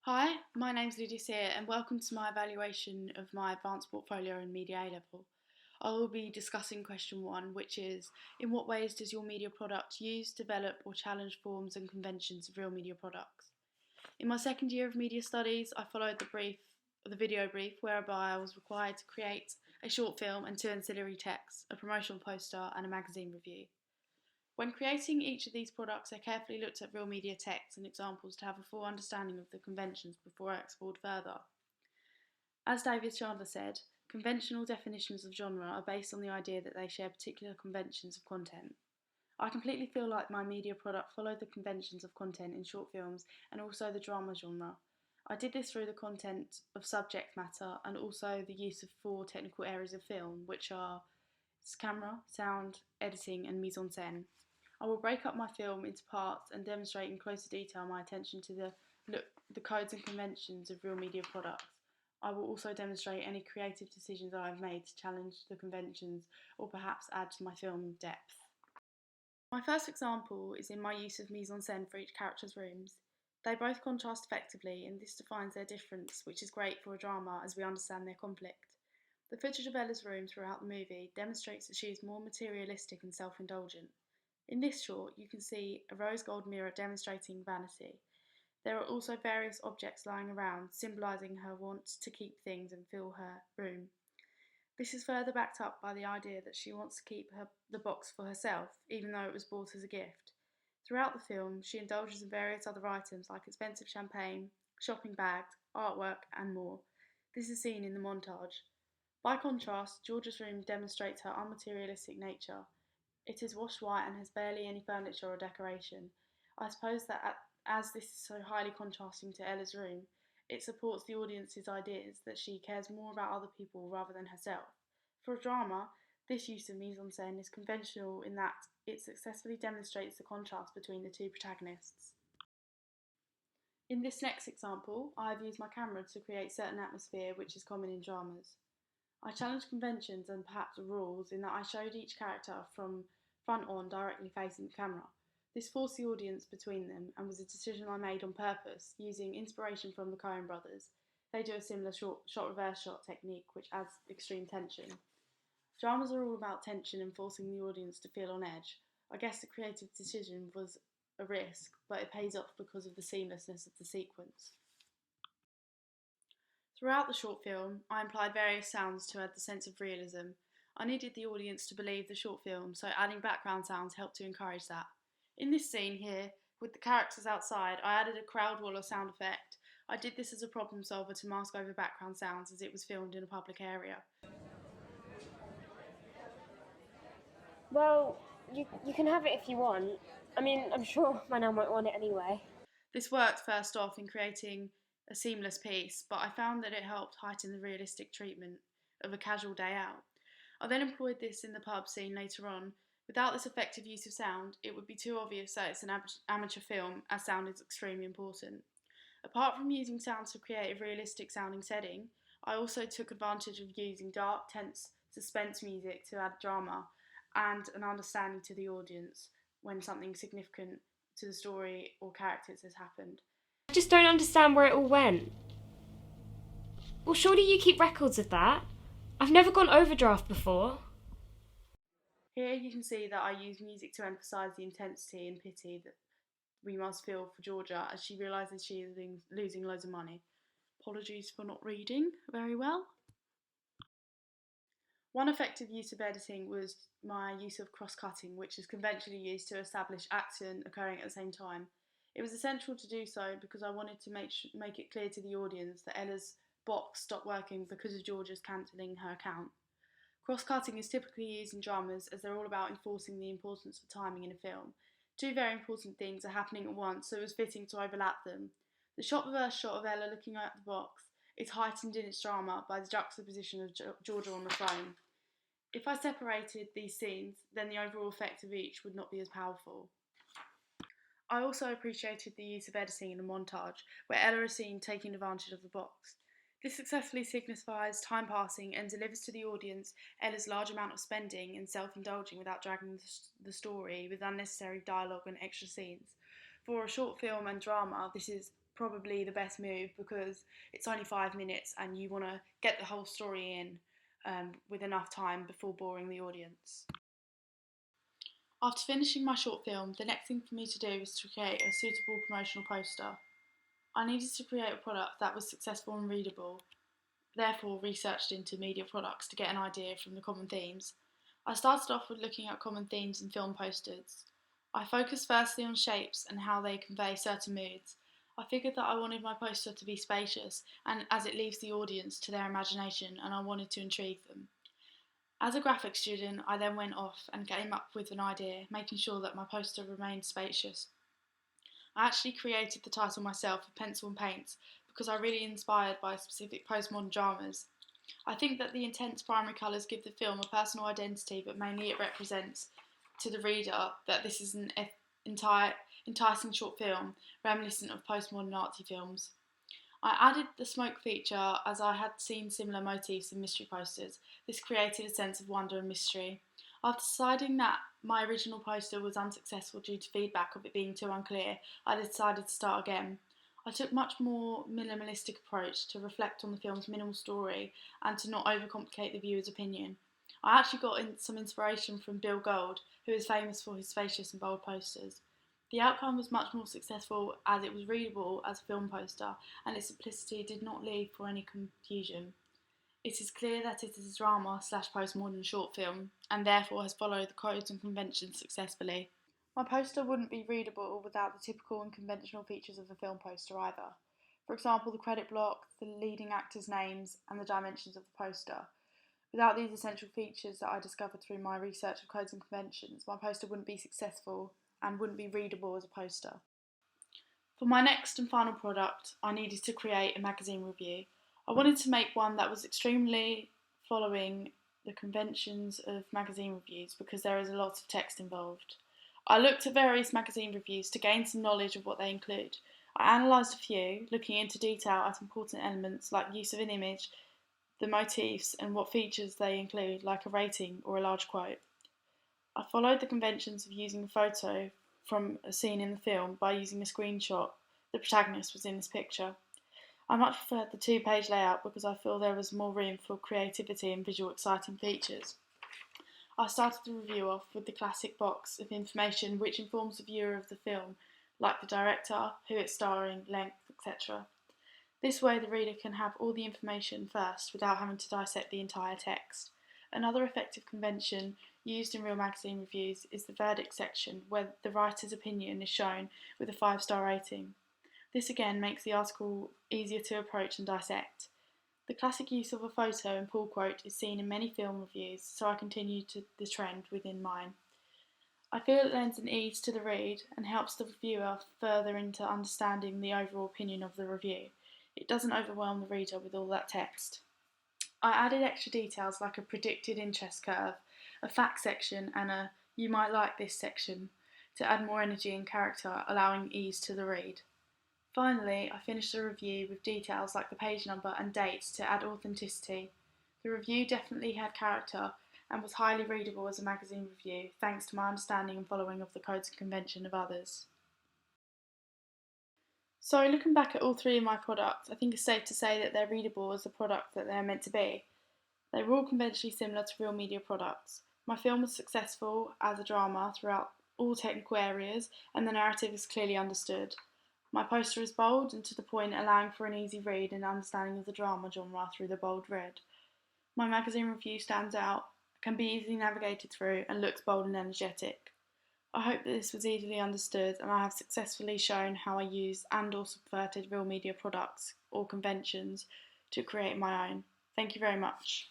Hi, my name's Lydia Sear and welcome to my evaluation of my advanced portfolio in Media A Level. I will be discussing question 1, which is, in what ways does your media product use, develop or challenge forms and conventions of real media products? In my second year of media studies, I followed the video brief whereby I was required to create a short film and 2 ancillary texts, a promotional poster and a magazine review. When creating each of these products, I carefully looked at real media texts and examples to have a full understanding of the conventions before I explored further. As David Chandler said, conventional definitions of genre are based on the idea that they share particular conventions of content. I completely feel like my media product followed the conventions of content in short films and also the drama genre. I did this through the content of subject matter and also the use of 4 technical areas of film, which are camera, sound, editing, and mise en scène. I will break up my film into parts and demonstrate in closer detail my attention to the codes and conventions of real media products. I will also demonstrate any creative decisions I have made to challenge the conventions or perhaps add to my film depth. My first example is in my use of mise en scène for each character's rooms. They both contrast effectively, and this defines their difference, which is great for a drama as we understand their conflict. The footage of Ella's room throughout the movie demonstrates that she is more materialistic and self-indulgent. In this short, you can see a rose gold mirror demonstrating vanity. There are also various objects lying around, symbolising her want to keep things and fill her room. This is further backed up by the idea that she wants to keep the box for herself, even though it was bought as a gift. Throughout the film, she indulges in various other items like expensive champagne, shopping bags, artwork, and more. This is seen in the montage. By contrast, Georgia's room demonstrates her unmaterialistic nature. It is washed white and has barely any furniture or decoration. I suppose that as this is so highly contrasting to Ella's room, it supports the audience's ideas that she cares more about other people rather than herself. For a drama, this use of mise en scène is conventional in that it successfully demonstrates the contrast between the two protagonists. In this next example, I have used my camera to create certain atmosphere which is common in dramas. I challenged conventions and perhaps rules in that I showed each character from front on directly facing the camera. This forced the audience between them and was a decision I made on purpose, using inspiration from the Coen brothers. They do a similar shot reverse shot technique which adds extreme tension. Dramas are all about tension and forcing the audience to feel on edge. I guess the creative decision was a risk, but it pays off because of the seamlessness of the sequence. Throughout the short film, I implied various sounds to add the sense of realism. I needed the audience to believe the short film, so adding background sounds helped to encourage that. In this scene here, with the characters outside, I added a crowd wall or sound effect. I did this as a problem solver to mask over background sounds as it was filmed in a public area. Well, you can have it if you want. I mean, I'm sure my nan won't want it anyway. This worked first off in creating a seamless piece, but I found that it helped heighten the realistic treatment of a casual day out. I then employed this in the pub scene later on. Without this effective use of sound, it would be too obvious that it's an amateur film, as sound is extremely important. Apart from using sounds to create a realistic sounding setting, I also took advantage of using dark, tense, suspense music to add drama and an understanding to the audience when something significant to the story or characters has happened. I just don't understand where it all went. Well, surely you keep records of that. I've never gone overdraft before. Here you can see that I use music to emphasise the intensity and pity that we must feel for Georgia as she realises she is losing loads of money. Apologies for not reading very well. One effective use of editing was my use of cross-cutting, which is conventionally used to establish action occurring at the same time. It was essential to do so because I wanted to make it clear to the audience that Ella's box stopped working because of Georgia's cancelling her account. Cross-cutting is typically used in dramas as they're all about enforcing the importance of timing in a film. 2 very important things are happening at once, so it was fitting to overlap them. The shot reverse shot of Ella looking at the box is heightened in its drama by the juxtaposition of Georgia on the phone. If I separated these scenes, then the overall effect of each would not be as powerful. I also appreciated the use of editing in a montage, where Ella is seen taking advantage of the box. This successfully signifies time passing and delivers to the audience Ella's large amount of spending and self-indulging without dragging the story with unnecessary dialogue and extra scenes. For a short film and drama, this is probably the best move because it's only 5 minutes and you want to get the whole story in with enough time before boring the audience. After finishing my short film, the next thing for me to do was to create a suitable promotional poster. I needed to create a product that was successful and readable, therefore researched into media products to get an idea from the common themes. I started off with looking at common themes in film posters. I focused firstly on shapes and how they convey certain moods. I figured that I wanted my poster to be spacious and as it leaves the audience to their imagination, and I wanted to intrigue them. As a graphic student, I then went off and came up with an idea, making sure that my poster remained spacious. I actually created the title myself with pencil and paint because I really inspired by specific postmodern dramas. I think that the intense primary colours give the film a personal identity, but mainly it represents to the reader that this is an enticing short film reminiscent of postmodern artsy films. I added the smoke feature as I had seen similar motifs in mystery posters. This created a sense of wonder and mystery. After deciding that my original poster was unsuccessful due to feedback of it being too unclear, I decided to start again. I took a much more minimalistic approach to reflect on the film's minimal story and to not overcomplicate the viewer's opinion. I actually got some inspiration from Bill Gold, who is famous for his spacious and bold posters. The outcome was much more successful as it was readable as a film poster and its simplicity did not leave for any confusion. It is clear that it is a drama slash postmodern short film and therefore has followed the codes and conventions successfully. My poster wouldn't be readable without the typical and conventional features of a film poster either. For example, the credit block, the leading actors' names, and the dimensions of the poster. Without these essential features that I discovered through my research of codes and conventions, my poster wouldn't be successful and wouldn't be readable as a poster. For my next and final product, I needed to create a magazine review. I wanted to make one that was extremely following the conventions of magazine reviews because there is a lot of text involved. I looked at various magazine reviews to gain some knowledge of what they include. I analysed a few, looking into detail at important elements like use of an image, the motifs, and what features they include, like a rating or a large quote. I followed the conventions of using a photo from a scene in the film by using a screenshot. The protagonist was in this picture. I much preferred the two-page layout because I feel there was more room for creativity and visual exciting features. I started the review off with the classic box of information which informs the viewer of the film, like the director, who it's starring, length, etc. This way the reader can have all the information first without having to dissect the entire text. Another effective convention used in real magazine reviews is the verdict section, where the writer's opinion is shown with a 5-star rating. This again makes the article easier to approach and dissect. The classic use of a photo and pull quote is seen in many film reviews, so I continued the trend within mine. I feel it lends an ease to the read and helps the viewer further into understanding the overall opinion of the review. It doesn't overwhelm the reader with all that text. I added extra details like a predicted interest curve, a fact section, and a you might like this section to add more energy and character, allowing ease to the read. Finally, I finished the review with details like the page number and dates to add authenticity. The review definitely had character and was highly readable as a magazine review, thanks to my understanding and following of the codes and convention of others. So looking back at all three of my products, I think it's safe to say that they're readable as the product that they're meant to be. They were all conventionally similar to real media products. My film was successful as a drama throughout all technical areas and the narrative is clearly understood. My poster is bold and to the point, allowing for an easy read and understanding of the drama genre through the bold red. My magazine review stands out, can be easily navigated through and looks bold and energetic. I hope that this was easily understood and I have successfully shown how I used and or subverted real media products or conventions to create my own. Thank you very much.